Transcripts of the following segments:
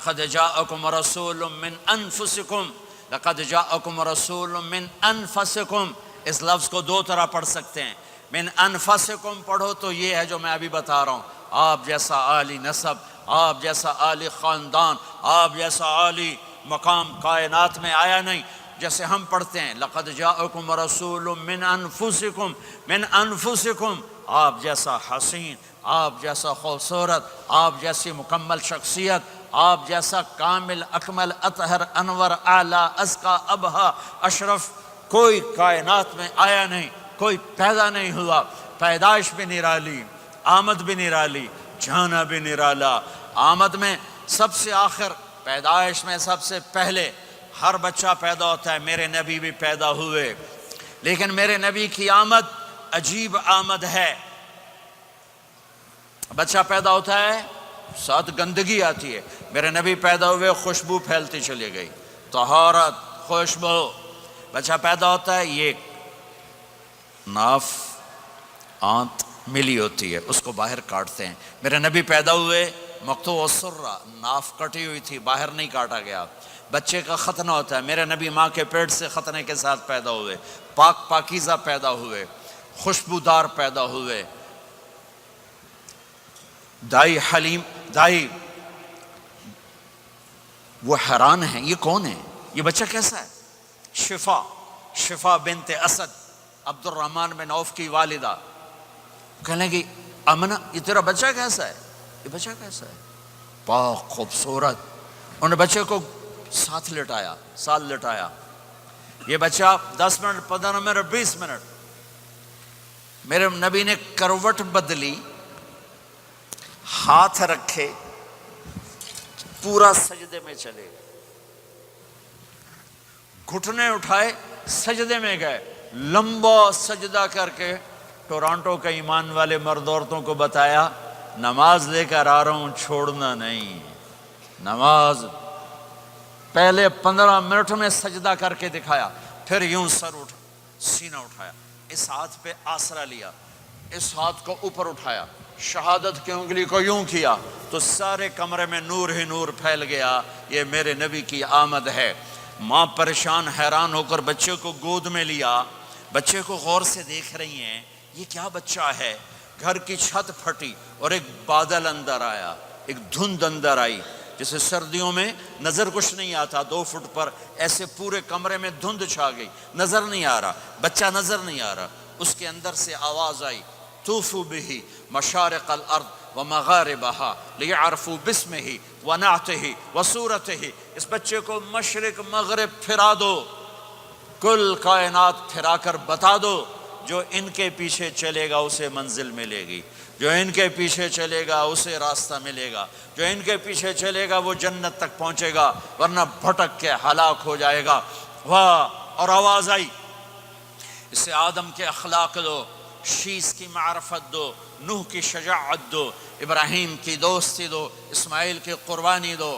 لقد جاءکم رسول من انفسکم، لقد جاءکم رسول من انفسکم، اس لفظ کو دو طرح پڑھ سکتے ہیں۔ من انفسکم پڑھو تو یہ ہے جو میں ابھی بتا رہا ہوں، آپ جیسا عالی نسب، آپ جیسا عالی خاندان، آپ جیسا عالی مقام کائنات میں آیا نہیں۔ جیسے ہم پڑھتے ہیں لقد جاءکم رسول من انفسکم، من انفسکم، آپ جیسا حسین، آپ جیسا خوبصورت، آپ جیسی مکمل شخصیت، آپ جیسا کامل اکمل اطہر انور اعلیٰ ازکیٰ ابہا اشرف کوئی کائنات میں آیا نہیں، کوئی پیدا نہیں ہوا۔ پیدائش بھی نرالی، آمد بھی نرالی، جانا بھی نرالا۔ آمد میں سب سے آخر، پیدائش میں سب سے پہلے ہر بچہ پیدا ہوتا ہے، میرے نبی بھی پیدا ہوئے، لیکن میرے نبی کی آمد عجیب آمد ہے۔ بچہ پیدا ہوتا ہے، ساتھ گندگی آتی ہے، میرے نبی پیدا ہوئے، خوشبو پھیلتی چلی گئی، طہارت، خوشبو۔ بچہ پیدا ہوتا ہے، یہ ناف آنت ملی ہوتی ہے، اس کو باہر کاٹتے ہیں۔ میرے نبی پیدا ہوئے، مقطوع السرہ، ناف کٹی ہوئی تھی، باہر نہیں کاٹا گیا۔ بچے کا ختنہ ہوتا ہے، میرے نبی ماں کے پیٹ سے ختنے کے ساتھ پیدا ہوئے، پاک پاکیزہ پیدا ہوئے، خوشبودار پیدا ہوئے۔ دائی حلیم، دائی وہ حیران ہیں، یہ کون ہے، یہ بچہ کیسا ہے؟ شفا، شفا بنت اسد، عبد الرحمن بن عوف کی والدہ، کہنے لگی امنہ یہ تیرا بچہ کیسا ہے، یہ بچہ کیسا ہے، پاک خوبصورت۔ انہوں نے بچے کو ساتھ لٹایا، ساتھ لٹایا، یہ بچہ 10 منٹ 15 منٹ 20 منٹ، میرے نبی نے کروٹ بدلی، ہاتھ رکھے، پورا سجدے میں چلے گئے، گھٹنے اٹھائے، سجدے میں گئے، لمبا سجدہ کر کے ٹورانٹو کے ایمان والے مرد عورتوں کو بتایا نماز لے کر آ رہا ہوں، چھوڑنا نہیں۔ نماز پہلے 15 منٹ میں سجدہ کر کے دکھایا، پھر یوں سر اٹھا، سینہ اٹھایا، اس ہاتھ پہ آسرا لیا، اس ہاتھ کو اوپر اٹھایا، شہادت کی انگلی کو یوں کیا تو سارے کمرے میں نور ہی نور پھیل گیا۔ یہ میرے نبی کی آمد ہے۔ ماں پریشان حیران ہو کر بچے کو گود میں لیا، بچے کو غور سے دیکھ رہی ہیں، یہ کیا بچہ ہے۔ گھر کی چھت پھٹی اور ایک بادل اندر آیا، ایک دھند اندر آئی، جیسے سردیوں میں نظر کچھ نہیں آتا، 2 فٹ پر ایسے پورے کمرے میں دھند چھا گئی، نظر نہیں آ رہا، بچہ نظر نہیں آ رہا۔ اس کے اندر سے آواز آئی طوفوا بہ مشارق الارض ومغاربها لیعرفوا باسمہ ونعتہ وصورتہ، اس بچے کو مشرق مغرب پھرا دو، کل کائنات پھرا کر بتا دو، جو ان کے پیچھے چلے گا اسے منزل ملے گی، جو ان کے پیچھے چلے گا اسے راستہ ملے گا، جو ان کے پیچھے چلے گا وہ جنت تک پہنچے گا، ورنہ بھٹک کے ہلاک ہو جائے گا۔ واہ! اور آواز آئی اسے آدم کے اخلاق دو، شیس کی معرفت دو، نوح کی شجاعت دو، ابراہیم کی دوستی دو، اسماعیل کی قربانی دو،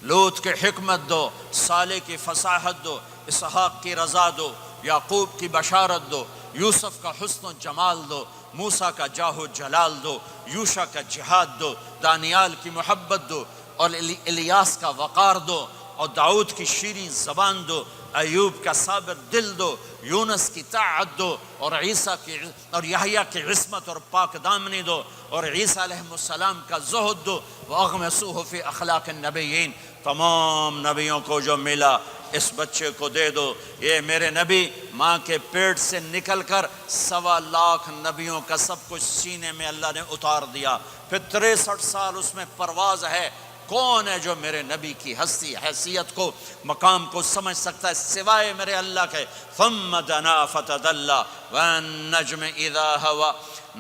لوط کی حکمت دو، صالح کی فصاحت دو، اسحاق کی رضا دو، یعقوب کی بشارت دو، یوسف کا حسن و جمال دو، موسیٰ کا جاہ و جلال دو، یوشع کا جہاد دو، دانیال کی محبت دو، اور الیاس کا وقار دو، اور داؤد کی شیریں زبان دو، ایوب کا صابر دل دو، یونس کی طاعت دو، اور عیسیٰ کی اور یحییٰ کی عصمت اور پاک دامنی دو، اور عیسیٰ علیہ السلام کا زہد دو، وَأَغْمِسُوهُ فِي أَخْلَاقِ النَّبِيِّينَ، تمام نبیوں کو جو ملا اس بچے کو دے دو۔ یہ میرے نبی ماں کے پیٹ سے نکل کر 1.25 لاکھ نبیوں کا سب کچھ سینے میں اللہ نے اتار دیا، پھر 63 سال اس میں پرواز ہے۔ کون ہے جو میرے نبی کی ہستی حیثیت کو مقام کو سمجھ سکتا ہے سوائے میرے اللہ کے؟ ثم دنا فتدلى والنجم اذا هوى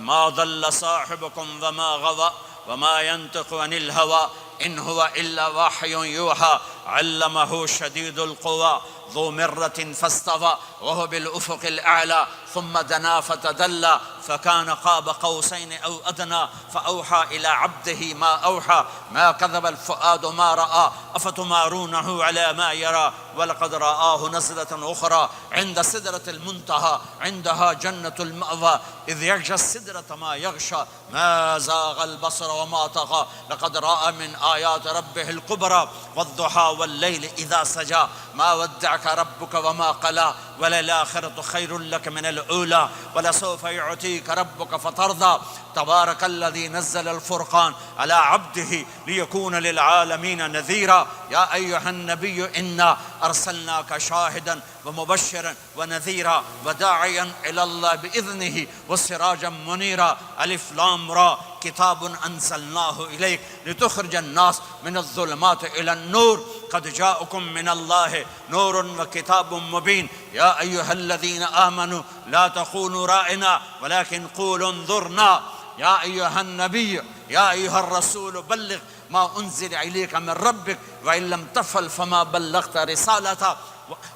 ما ضل صاحبكم وما غوى وما ينطق عن الهوى ان هو الا وحي يوحى علمه شديد القوى ذو مرة فاستوى وهو بالافق الاعلى ثم دنا فتدلى فكان قاب قوسين أو أدنى فأوحى إلى عبده ما أوحى ما كذب الفؤاد ما رأى أفتمارونه على ما يرى ولقد رآه نزلة أخرى عند سدرة المنتهى عندها جنة المأوى إذ يغشى السدرة ما يغشى ما زاغ البصر وما طغى لقد رأى من آيات ربه الكبرى والضحى والليل إذا سجى ما ودعك ربك وما قلى وللآخرة خير لك من الأولى ولسوف يعطيك ربك فترضى تبارك الذي نزل الفرقان على عبده ليكون للعالمين نذيرا يا أيها النبي إنا أرسلناك شاهدا ومبشرا ونذيرا وداعيا إلى الله بإذنه وسراجا منيرا ألف لام را كتاب أنزلناه إليك لتخرج الناس من الظلمات إلى النور قد جاءكم من الله نور وكتاب مبين يا أيها الذين آمنوا لا تقولوا رائنا ولكن قولوا انظرنا يا أيها النبي يا أيها الرسول بلغ ما أنزل إليك من ربك وإن لم تفعل فما بلغت رسالته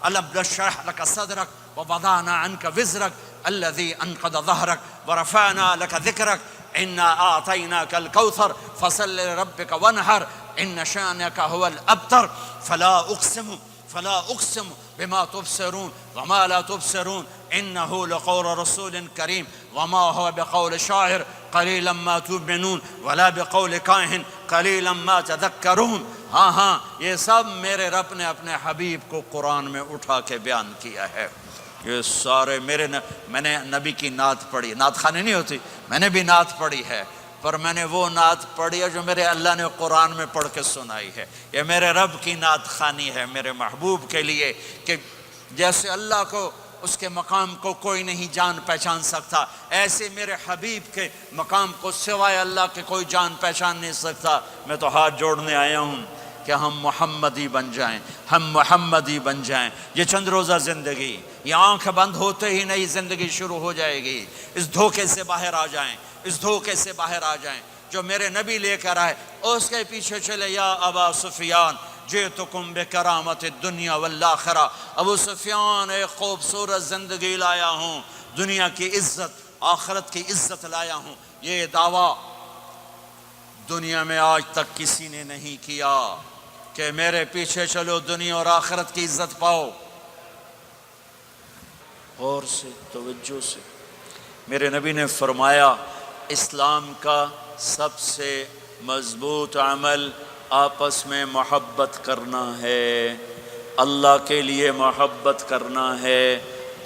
ألم نشرح لك صدرك ووضعنا عنك وزرك الذي أنقض ظهرك ورفعنا لك ذكرك إنا أعطيناك الكوثر فصل لربك وانحر إن شانك هو الأبتر فلا أقسم بما تبصرون وما لا تبصرون إنه لقول رسول كريم وما هو بقول شاعر قليلا ما تؤمنون ولا بقول کاہن قلیلا ما تذکرون ہاں یہ سب میرے رب نے اپنے حبیب کو قرآن میں اٹھا کے بیان کیا ہے یہ سارے میں نے نبی کی نعت پڑھی نعت خوانی نہیں ہوتی میں نے بھی نعت پڑھی ہے پر میں نے وہ نعت پڑھی ہے جو میرے اللہ نے قرآن میں پڑھ کے سنائی ہے یہ میرے رب کی نعت خوانی ہے میرے محبوب کے لیے کہ جیسے اللہ کو اس کے مقام کو کوئی نہیں جان پہچان سکتا ایسے میرے حبیب کے مقام کو سوائے اللہ کے کوئی جان پہچان نہیں سکتا میں تو ہاتھ جوڑنے آیا ہوں کہ ہم محمدی بن جائیں ہم محمدی بن جائیں یہ چند روزہ زندگی یہ آنکھ بند ہوتے ہی نئی زندگی شروع ہو جائے گی اس دھوکے سے باہر آ جائیں اس دھوکے سے باہر آ جائیں جو میرے نبی لے کر آئے اس کے پیچھے چلے یا ابا سفیان جئتکم بکرامت الدنیا والآخرہ ابو سفیان ایک خوبصورت زندگی لایا ہوں دنیا کی عزت آخرت کی عزت لایا ہوں یہ دعویٰ دنیا میں آج تک کسی نے نہیں کیا کہ میرے پیچھے چلو دنیا اور آخرت کی عزت پاؤ غور سے توجہ سے میرے نبی نے فرمایا اسلام کا سب سے مضبوط عمل آپس میں محبت کرنا ہے اللہ کے لیے محبت کرنا ہے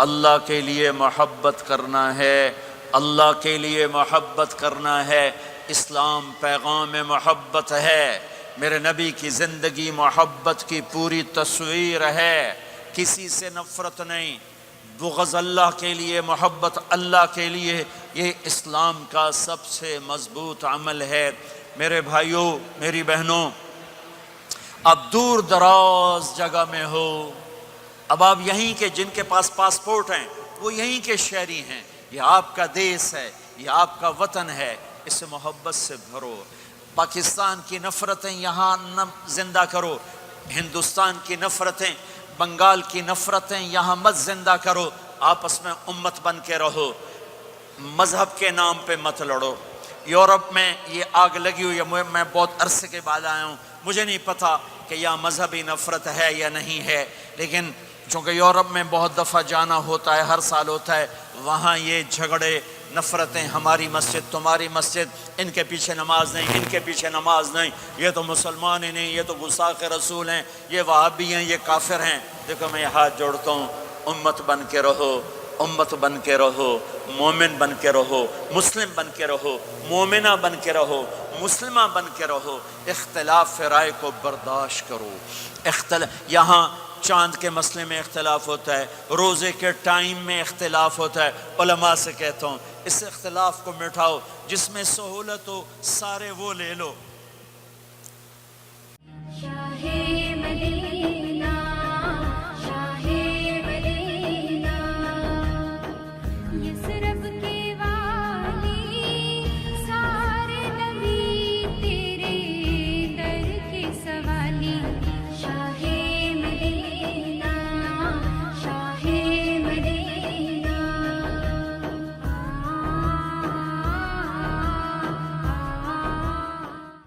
اللہ کے لیے محبت کرنا ہے اللہ کے لیے محبت کرنا ہے اسلام پیغام محبت ہے میرے نبی کی زندگی محبت کی پوری تصویر ہے کسی سے نفرت نہیں بغض اللہ کے لیے محبت اللہ کے لیے یہ اسلام کا سب سے مضبوط عمل ہے میرے بھائیوں میری بہنوں اب دور دراز جگہ میں ہو اب آپ یہیں کے جن کے پاس پاسپورٹ ہیں وہ یہیں کے شہری ہیں یہ آپ کا دیس ہے یہ آپ کا وطن ہے اسے محبت سے بھرو پاکستان کی نفرتیں یہاں نہ زندہ کرو ہندوستان کی نفرتیں بنگال کی نفرتیں یہاں مت زندہ کرو آپس میں امت بن کے رہو مذہب کے نام پہ مت لڑو یورپ میں یہ آگ لگی ہوئی ہے میں بہت عرصے کے بعد آیا ہوں مجھے نہیں پتا کہ یہاں مذہبی نفرت ہے یا نہیں ہے لیکن چونکہ یورپ میں بہت دفعہ جانا ہوتا ہے ہر سال ہوتا ہے وہاں یہ جھگڑے نفرتیں ہماری مسجد تمہاری مسجد ان کے پیچھے نماز نہیں ان کے پیچھے نماز نہیں یہ تو مسلمان ہی نہیں یہ تو گستاخ رسول ہیں یہ وہابی ہیں یہ کافر ہیں دیکھو میں ہاتھ جوڑتا ہوں امت بن کے رہو امت بن کے رہو مومن بن کے رہو مسلم بن کے رہو مومنہ بن کے رہو مسلمہ بن کے رہو اختلاف رائے کو برداشت کرو یہاں چاند کے مسئلے میں اختلاف ہوتا ہے روزے کے ٹائم میں اختلاف ہوتا ہے علماء سے کہتا ہوں اس اختلاف کو مٹھاؤ جس میں سہولت ہو سارے وہ لے لو